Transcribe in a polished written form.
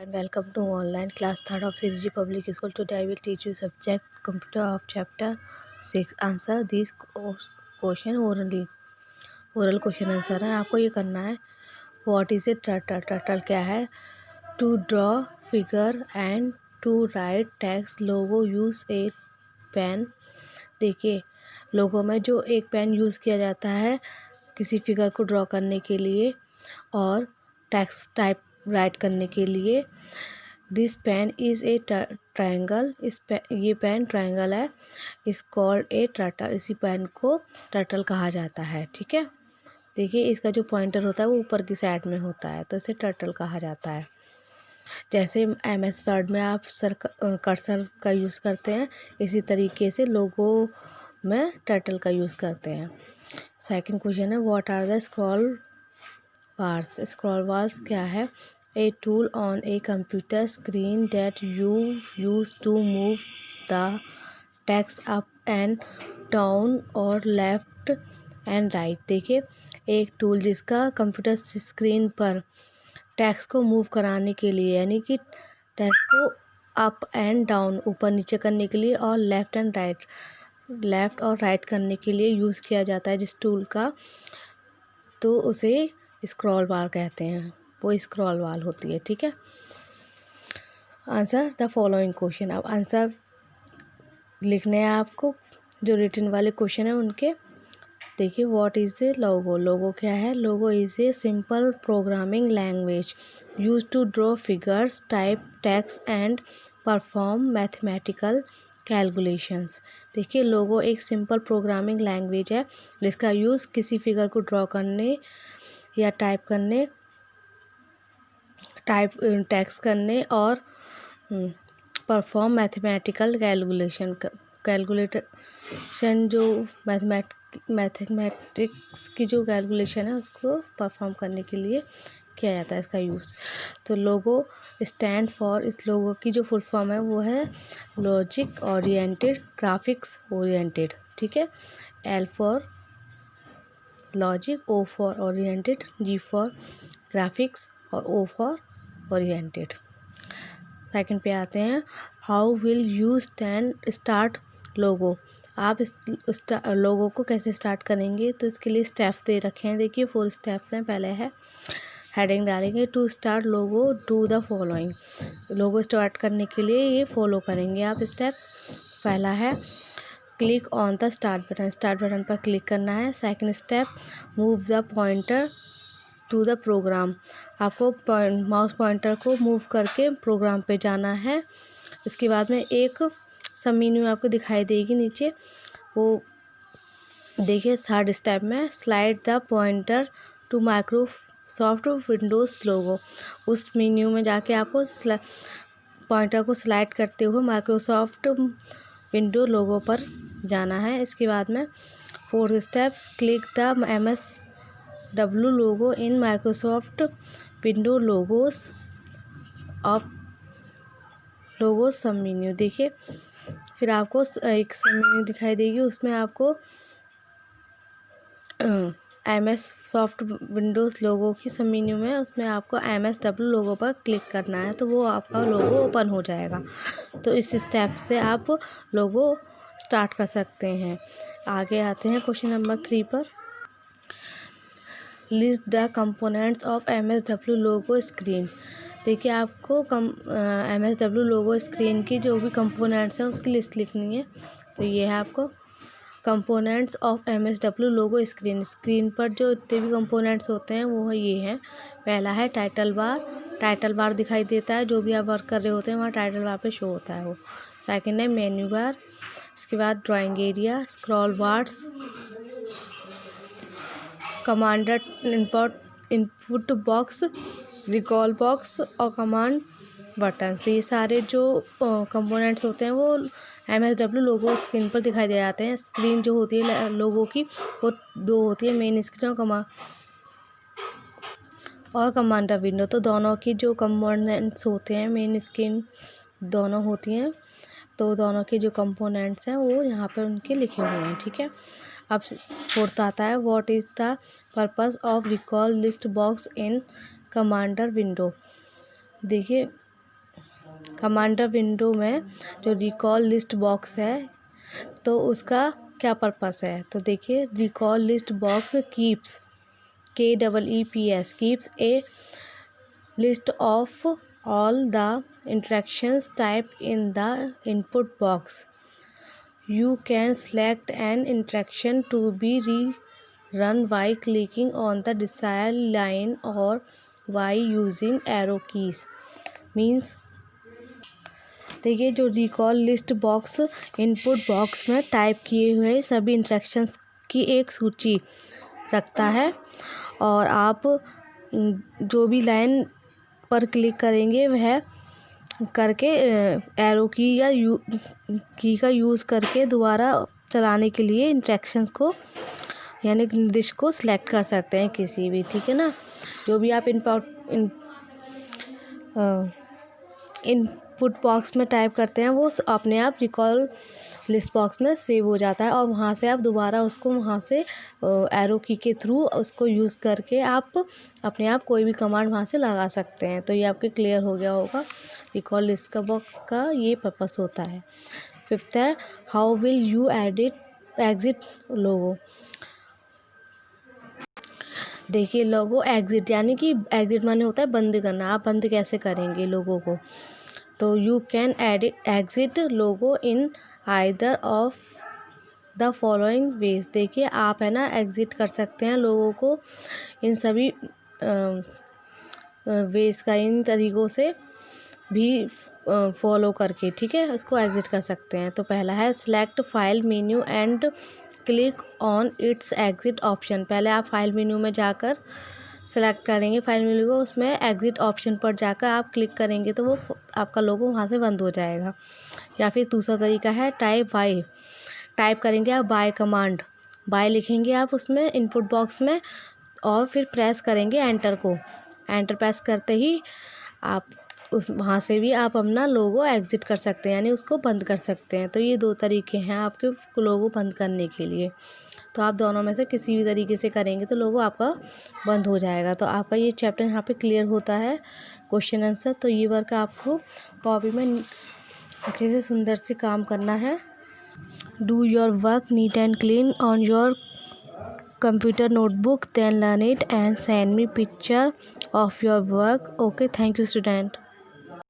and welcome to online class 3rd of CG Public School. Today I will teach you subject computer of chapter 6. Answer these question orally. Oral question answer है, आपको ये करना है. What is a turtle? Turtle क्या है? To draw figure and to write text. Logo use a pen. देखिए, logo में जो एक पेन यूज़ किया जाता है किसी फिगर को ड्रॉ करने के लिए और टेक्स्ट टाइप राइट करने के लिए. This pen is a triangle. ये पेन ट्रायंगल है. Is called a turtle. इसी पेन को टर्टल कहा जाता है. ठीक है, देखिए इसका जो पॉइंटर होता है वो ऊपर की साइड में होता है, तो इसे टर्टल कहा जाता है. जैसे MS वर्ड में आप कर्सर का यूज़ करते हैं, इसी तरीके से लोगो में टर्टल का यूज़ करते हैं. सेकंड क्वेश्चन है, what are the scroll bars? Scroll bars क्या है? A tool on a computer screen that you use to move the text up and down और लेफ्ट एंड राइट. देखिए, एक टूल जिसका कंप्यूटर स्क्रीन पर text को move कराने के लिए, यानी कि टेक्स्ट को अप एंड डाउन ऊपर नीचे करने के लिए और लेफ़्ट और राइट करने के लिए यूज़ किया जाता है जिस टूल का, तो उसे स्क्रॉल बार कहते हैं. वो स्क्रॉल बार होती है. ठीक है, आंसर द फॉलोइंग क्वेश्चन. अब आंसर लिखने हैं आपको जो रिटन वाले क्वेश्चन है उनके. देखिए, what is a logo? Logo क्या है? Logo is a simple programming language use to draw figures, type text and perform mathematical calculations. देखिए, लोगो एक सिंपल प्रोग्रामिंग लैंग्वेज है जिसका यूज़ किसी फिगर को ड्रॉ करने या टाइप टेक्स्ट करने और परफॉर्म मैथमेटिकल कैलकुलेशन जो मैथमेटिक्स की जो कैलकुलेशन है उसको परफॉर्म करने के लिए किया जाता है इसका यूज़. तो लोगो स्टैंड फॉर, इस लोगो की जो फुल फॉर्म है वो है लॉजिक ओरिएंटेड ग्राफिक्स ओरिएंटेड. ठीक है, L for logic, O for oriented, G for graphics और O फॉर ओरिएंटेड. सेकंड पे आते हैं, हाउ विल यू स्टार्ट लोगो? आप इस लोगो को कैसे स्टार्ट करेंगे? तो इसके लिए स्टेप्स दे रखे हैं. देखिए, 4 स्टेप्स हैं. पहले है हेडिंग डालेंगे, to start logo do the following. Logo start करने के लिए ये फॉलो करेंगे आप स्टेप्स. पहला है click on the start button. Start button पर क्लिक करना है. Second step, move the pointer to the program. आपको माउस पॉइंटर को मूव करके प्रोग्राम पे जाना है. इसके बाद में एक सब मेन्यू आपको दिखाई देगी नीचे, वो देखिए थर्ड स्टेप में slide the pointer to Microsoft Windows logo. उस मेन्यू में जाके आपको पॉइंटर को स्लाइड करते हुए माइक्रोसॉफ्ट विंडो लोगो पर जाना है. इसके बाद में fourth step, click the MSW logo in Microsoft window logos सब मेन्यू. देखिए, फिर आपको एक सब मेन्यू दिखाई देगी, उसमें आपको MS सॉफ्ट विंडोज़ लोगो की सब मेन्यू में उसमें आपको MSW लोगो पर क्लिक करना है, तो वो आपका लोगो ओपन हो जाएगा. तो इस स्टेप से आप लोगो स्टार्ट कर सकते हैं. आगे आते हैं क्वेश्चन नंबर 3 पर. List the components of MSW logo screen. देखिए, आपको MSW लोगो स्क्रीन की जो भी कंपोनेंट्स हैं उसकी लिस्ट लिखनी है. तो ये है आपको components of MSW logo screen. Screen पर जो इतने भी कंपोनेंट्स होते हैं वो ये हैं. पहला है टाइटल बार. टाइटल बार दिखाई देता है, जो भी आप वर्क कर रहे होते हैं वहाँ टाइटल बार पे शो होता है वो. सेकंड है मेन्यू बार. इसके बाद drawing area, scroll bars, commander input box, recall box और कमांड बटन. ये सारे जो कंपोनेंट्स होते हैं वो MSW लोगो स्क्रीन पर दिखाई दे जाते हैं. स्क्रीन जो होती है लोगो की वो 2 होती है, मेन स्क्रीन और कमांडर विंडो. तो दोनों की जो कंपोनेंट्स होते हैं, मेन स्क्रीन दोनों होती हैं, तो दोनों के जो कंपोनेंट्स हैं वो यहाँ पर उनके लिखे हुए हैं. ठीक है, अब फोर्थ आता है, what is the purpose of recall list box in commander window. देखिए, कमांडर विंडो में जो रिकॉल लिस्ट बॉक्स है तो उसका क्या पर्पस है। तो देखिए, recall list box keeps KEEPS keeps A list of all the interactions typed in the input box. You can select an interaction to be rerun by clicking on the desired line or by using arrow keys. Means देखिए, जो recall list box input box में type किए हुए सभी instructions की एक सूची रखता है और आप जो भी लाइन पर क्लिक करेंगे वह करके एरो की या की का यूज़ करके दोबारा चलाने के लिए इंस्ट्रक्शंस को यानी निर्देश को सिलेक्ट कर सकते हैं किसी भी, ठीक है ना। जो भी आप इनपुट बॉक्स में टाइप करते हैं वो अपने आप रिकॉल लिस्ट बॉक्स में सेव हो जाता है और वहाँ से आप दोबारा उसको वहाँ से एरो की के थ्रू उसको यूज़ करके आप अपने आप कोई भी कमांड वहाँ से लगा सकते हैं। तो ये आपके क्लियर हो गया होगा रिकॉल लिस्ट का बॉक्स का ये पर्पस होता है। 5th है, हाउ विल यू एग्जिट लोगो। देखिए, लोगो एग्जिट यानी कि एग्जिट माने होता है बंद करना। आप बंद कैसे करेंगे लोगों को। तो you can exit logo in either of the following veg. देखिए, आप है ना एग्जिट कर सकते हैं लोगों को इन सभी वेज का, इन तरीक़ों से भी फॉलो करके, ठीक है, इसको एग्जिट कर सकते हैं। तो पहला है select file menu and click on it's exit option. पहले आप फाइल मेन्यू में जाकर सेलेक्ट करेंगे फाइल मेन्यू को, उसमें एग्जिट ऑप्शन पर जाकर आप क्लिक करेंगे तो वो आपका लोगो वहाँ से बंद हो जाएगा। या फिर दूसरा तरीका है टाइप करेंगे आप बाय कमांड, बाय लिखेंगे आप उसमें इनपुट बॉक्स में और फिर प्रेस करेंगे एंटर को। एंटर प्रेस करते ही आप उस वहाँ से भी आप अपना लोगो एग्जिट कर सकते हैं यानी उसको बंद कर सकते हैं। तो ये 2 तरीके हैं आपके लोगो बंद करने के लिए। तो आप दोनों में से किसी भी तरीके से करेंगे तो लोगो आपका बंद हो जाएगा। तो आपका ये चैप्टर यहाँ पे क्लियर होता है, क्वेश्चन आंसर। तो ये वर्क आपको कॉपी में अच्छे से सुंदर से काम करना है। Do your work neat and clean on your computer notebook, then learn it and send me picture of your work. Okay, thank you student.